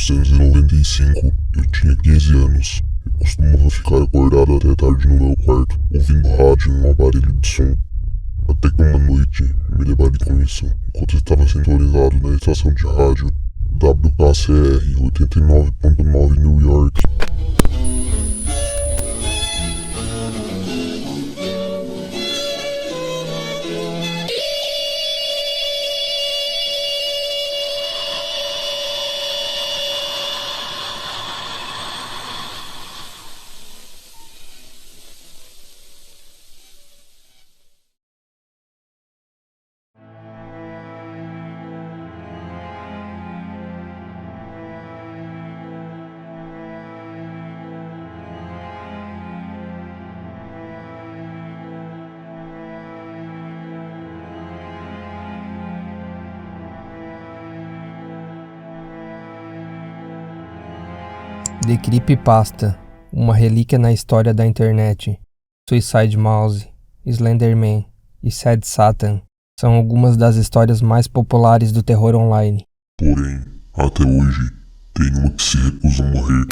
1995, eu tinha 15 anos. Eu costumava ficar acordado até tarde no meu quarto, ouvindo rádio em um aparelho de som. Até que uma noite me deparei com isso, enquanto estava sintonizado na estação de rádio WKCR 89.9 New York. The Creepypasta, uma relíquia na história da internet. Suicide Mouse, Slenderman e Sad Satan são algumas das histórias mais populares do terror online. Porém, até hoje, tem uma que se recusa a morrer.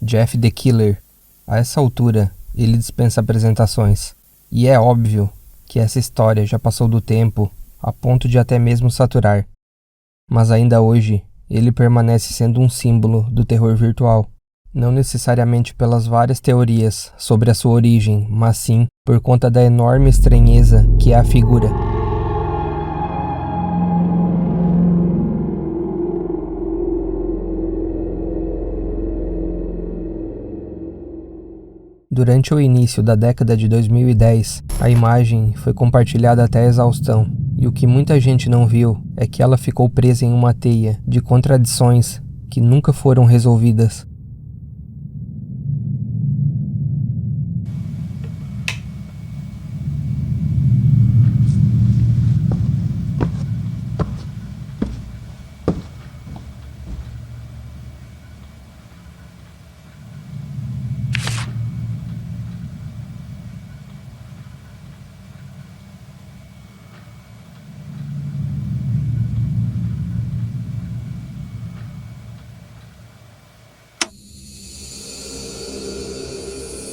Jeff the Killer. A essa altura, ele dispensa apresentações. E é óbvio que essa história já passou do tempo a ponto de até mesmo saturar. Mas ainda hoje, ele permanece sendo um símbolo do terror virtual. Não necessariamente pelas várias teorias sobre a sua origem, mas sim por conta da enorme estranheza que é a figura. Durante o início da década de 2010, a imagem foi compartilhada até a exaustão, e o que muita gente não viu é que ela ficou presa em uma teia de contradições que nunca foram resolvidas.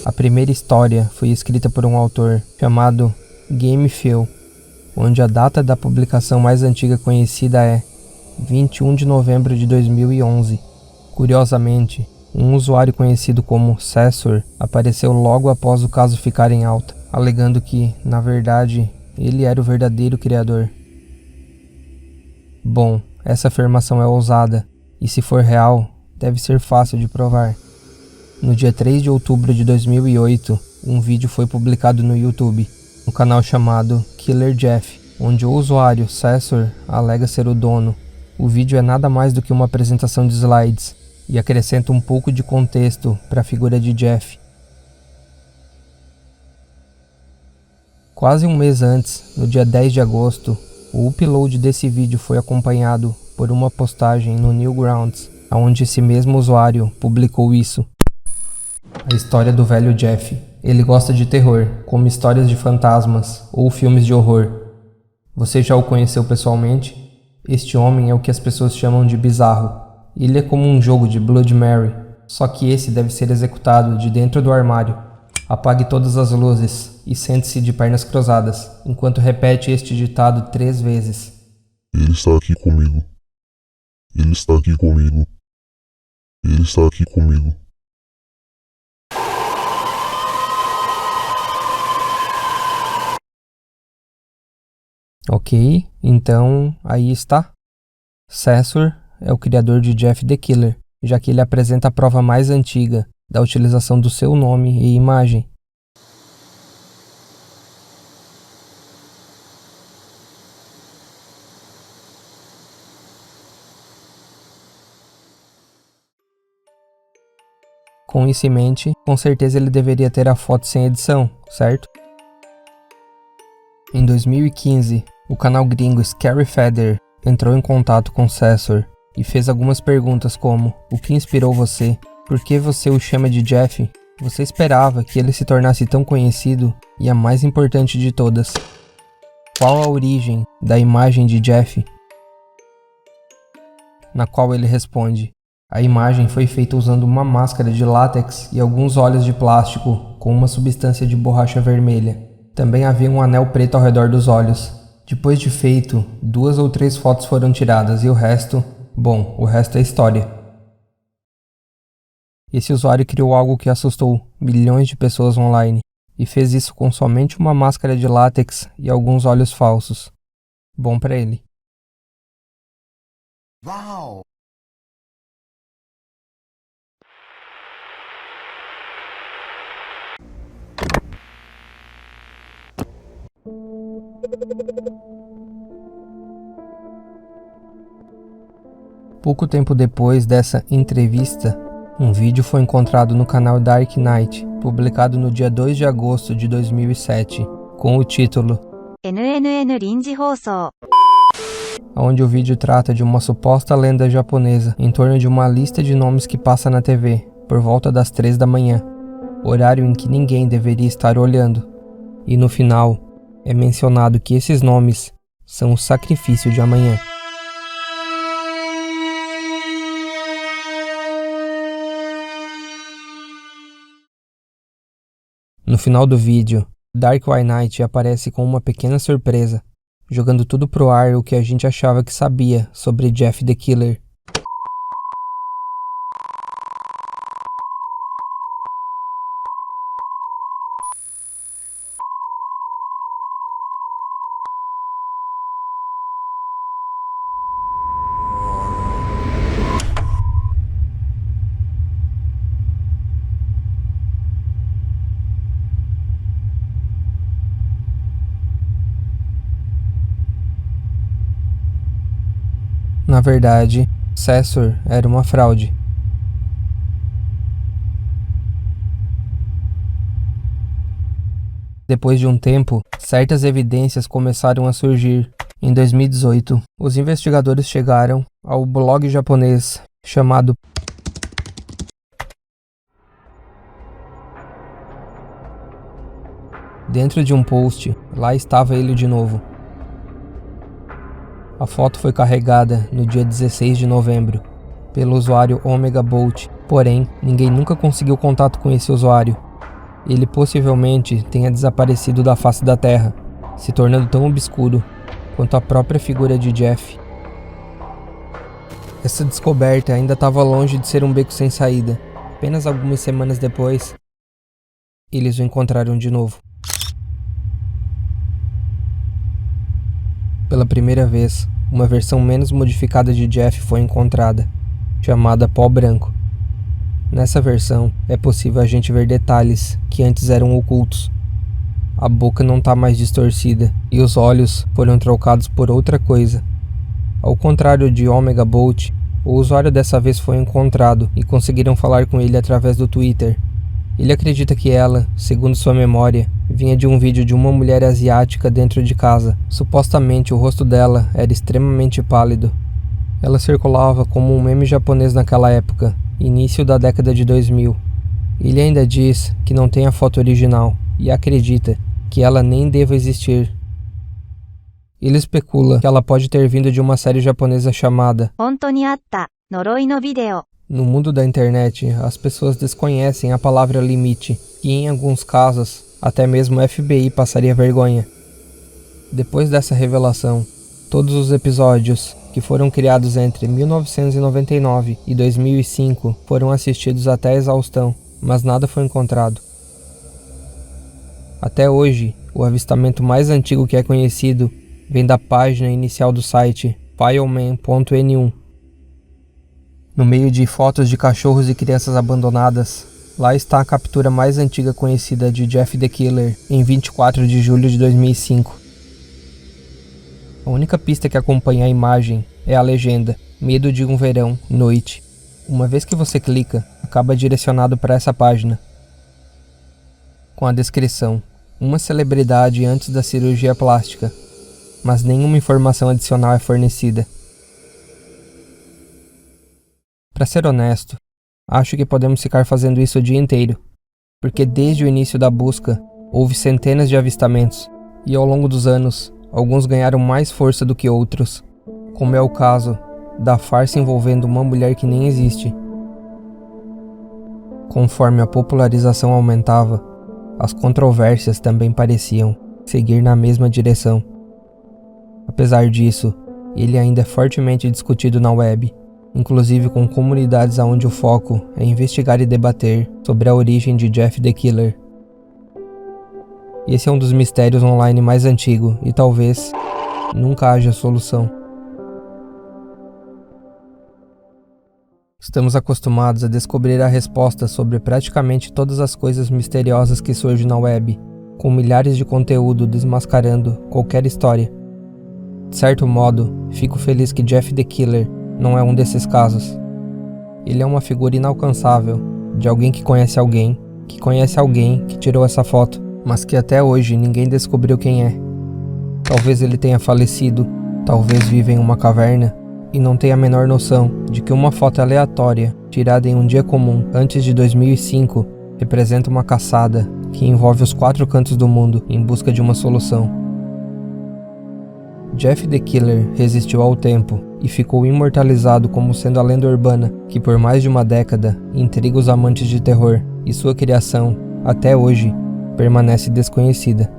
A primeira história foi escrita por um autor chamado Game Phil, onde a data da publicação mais antiga conhecida é 21 de novembro de 2011. Curiosamente, um usuário conhecido como Cessor apareceu logo após o caso ficar em alta, alegando que, na verdade, ele era o verdadeiro criador. Bom, essa afirmação é ousada, e se for real, deve ser fácil de provar. No dia 3 de outubro de 2008, um vídeo foi publicado no YouTube, no canal chamado Killer Jeff, onde o usuário Cessor alega ser o dono. O vídeo é nada mais do que uma apresentação de slides e acrescenta um pouco de contexto para a figura de Jeff. Quase um mês antes, no dia 10 de agosto, o upload desse vídeo foi acompanhado por uma postagem no Newgrounds, onde esse mesmo usuário publicou isso. A história do velho Jeff. Ele gosta de terror, como histórias de fantasmas ou filmes de horror. Você já o conheceu pessoalmente? Este homem é o que as pessoas chamam de bizarro. Ele é como um jogo de Blood Mary, só que esse deve ser executado de dentro do armário. Apague todas as luzes e sente-se de pernas cruzadas, enquanto repete este ditado 3 vezes. Ele está aqui comigo. Ele está aqui comigo. Ele está aqui comigo. Ok, então aí está. Cessor é o criador de Jeff the Killer, já que ele apresenta a prova mais antiga da utilização do seu nome e imagem. Com isso em mente, com certeza ele deveria ter a foto sem edição, certo? Em 2015, o canal gringo Scary Feather entrou em contato com Cessor e fez algumas perguntas como: o que inspirou você? Por que você o chama de Jeff? Você esperava que ele se tornasse tão conhecido? E a mais importante de todas: qual a origem da imagem de Jeff? Na qual ele responde: a imagem foi feita usando uma máscara de látex e alguns olhos de plástico com uma substância de borracha vermelha. Também havia um anel preto ao redor dos olhos. Depois de feito, 2 ou 3 fotos foram tiradas e o resto é história. Esse usuário criou algo que assustou milhões de pessoas online e fez isso com somente uma máscara de látex e alguns olhos falsos. Bom pra ele. Uau! Pouco tempo depois dessa entrevista, um vídeo foi encontrado no canal Dark Knight, publicado no dia 2 de agosto de 2007, com o título NNN 臨時放送 onde o vídeo trata de uma suposta lenda japonesa em torno de uma lista de nomes que passa na TV, por volta das 3 da manhã, horário em que ninguém deveria estar olhando. E no final, é mencionado que esses nomes são o sacrifício de amanhã. No final do vídeo, Dark White Knight aparece com uma pequena surpresa, jogando tudo pro ar o que a gente achava que sabia sobre Jeff the Killer. Na verdade, Cesur era uma fraude. Depois de um tempo, certas evidências começaram a surgir. Em 2018, os investigadores chegaram ao blog japonês chamado Dentro de um post, lá estava ele de novo. A foto foi carregada no dia 16 de novembro pelo usuário Omega Bolt, porém, ninguém nunca conseguiu contato com esse usuário. Ele possivelmente tenha desaparecido da face da Terra, se tornando tão obscuro quanto a própria figura de Jeff. Essa descoberta ainda estava longe de ser um beco sem saída. Apenas algumas semanas depois, eles o encontraram de novo. Pela primeira vez, uma versão menos modificada de Jeff foi encontrada, chamada Pó Branco. Nessa versão, é possível a gente ver detalhes que antes eram ocultos. A boca não está mais distorcida e os olhos foram trocados por outra coisa. Ao contrário de Omega Bolt, o usuário dessa vez foi encontrado e conseguiram falar com ele através do Twitter. Ele acredita que ela, segundo sua memória, vinha de um vídeo de uma mulher asiática dentro de casa. Supostamente o rosto dela era extremamente pálido. Ela circulava como um meme japonês naquela época, início da década de 2000. Ele ainda diz que não tem a foto original e acredita que ela nem deva existir. Ele especula que ela pode ter vindo de uma série japonesa chamada 本当にあった呪いのビデオ No mundo da internet, as pessoas desconhecem a palavra limite e, em alguns casos, até mesmo o FBI passaria vergonha. Depois dessa revelação, todos os episódios que foram criados entre 1999 e 2005 foram assistidos até a exaustão, mas nada foi encontrado. Até hoje, o avistamento mais antigo que é conhecido vem da página inicial do site fileman.n1. No meio de fotos de cachorros e crianças abandonadas, lá está a captura mais antiga conhecida de Jeff the Killer, em 24 de julho de 2005. A única pista que acompanha a imagem é a legenda, Medo de um verão, noite. Uma vez que você clica, acaba direcionado para essa página, com a descrição, uma celebridade antes da cirurgia plástica, mas nenhuma informação adicional é fornecida. Para ser honesto, acho que podemos ficar fazendo isso o dia inteiro, porque desde o início da busca houve centenas de avistamentos, e ao longo dos anos, alguns ganharam mais força do que outros, como é o caso da farsa envolvendo uma mulher que nem existe. Conforme a popularização aumentava, as controvérsias também pareciam seguir na mesma direção. Apesar disso, ele ainda é fortemente discutido na web, inclusive com comunidades onde o foco é investigar e debater sobre a origem de Jeff the Killer. Esse é um dos mistérios online mais antigos e talvez nunca haja solução. Estamos acostumados a descobrir a resposta sobre praticamente todas as coisas misteriosas que surgem na web, com milhares de conteúdo desmascarando qualquer história. De certo modo, fico feliz que Jeff the Killer não é um desses casos. Ele é uma figura inalcançável, de alguém que conhece alguém que tirou essa foto, mas que até hoje ninguém descobriu quem é. Talvez ele tenha falecido, talvez viva em uma caverna, e não tenha a menor noção de que uma foto aleatória, tirada em um dia comum antes de 2005, representa uma caçada que envolve os 4 cantos do mundo em busca de uma solução. Jeff the Killer resistiu ao tempo e ficou imortalizado como sendo a lenda urbana que por mais de uma década intriga os amantes de terror, e sua criação, até hoje, permanece desconhecida.